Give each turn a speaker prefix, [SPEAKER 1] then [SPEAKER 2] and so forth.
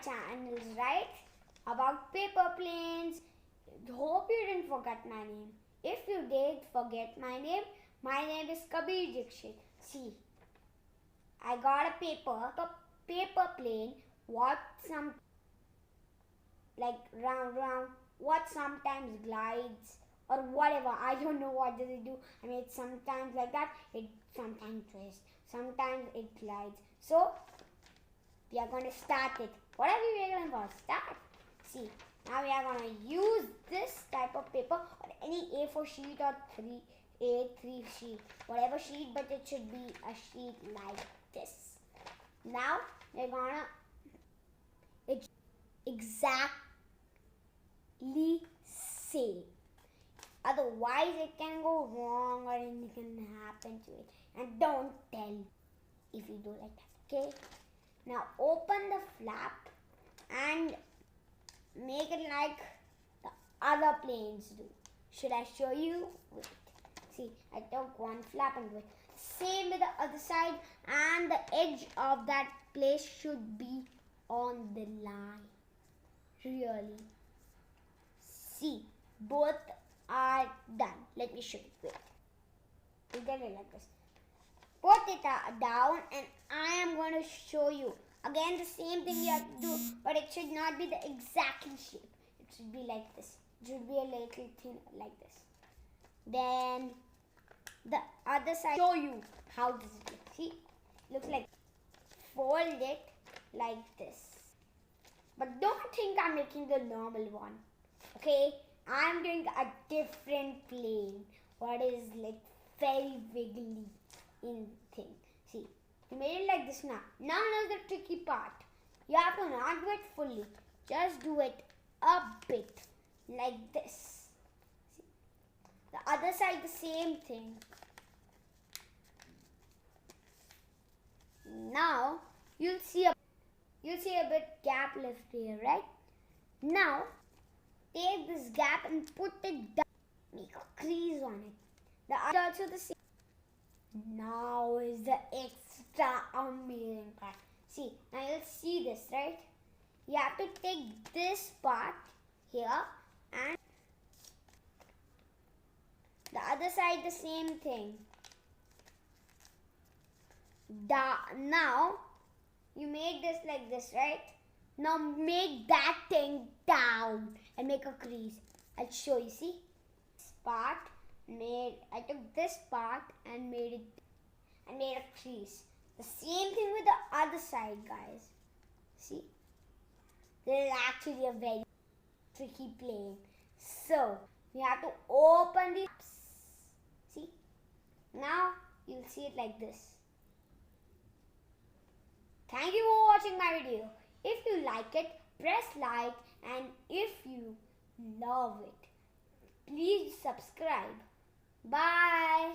[SPEAKER 1] channels, right? About paper planes. Hope you didn't forget my name. If you did forget my name is Kabir Dixit. See, I got a paper plane. What some like round, what sometimes glides or whatever. I don't know what does it do. I mean, it's sometimes like that. It sometimes twists. Sometimes it glides. So we are going to start it. Whatever we are going to start. See, now we are going to use this type of paper or any A4 sheet or A3 sheet, whatever sheet, but it should be a sheet like this. Now we're going to it exactly same. Otherwise, it can go wrong or anything can happen to it. And don't tell if you do like that. Okay. Now open the flap and make it like the other planes do. Should I show you? Wait. See, I took one flap and wait. Same with the other side, and the edge of that place should be on the line. Really. See, both are done. Let me show you. Wait. You get it like this. Put it down and I am going to show you. Again, the same thing you have to do, but it should not be the exact shape. It should be like this. It should be a little thin like this. Then the other side, show you how does it look. See, looks like fold it like this. But don't think I'm making the normal one. Okay, I'm doing a different plane. What is like very wiggly in thing. See, you made it like this now. Now is the tricky part. You have to not do it fully. Just do it a bit like this. See, the other side the same thing. Now you'll see a bit gap left here, right? Now take this gap and put it down. Make a crease on it. The other also the same. Now is the extra amazing part. See, now you'll see this, right? You have to take this part here and the other side the same thing. Now you made this like this, right? Now make that thing down and make a crease. I'll show you. See, this part I took this part and made a crease. The same thing with the other side, guys. See, this is actually a very tricky plane. So you have to open the. See, now you'll see it like this. Thank you for watching my video. If you like it, press like, and if you love it, please subscribe. Bye.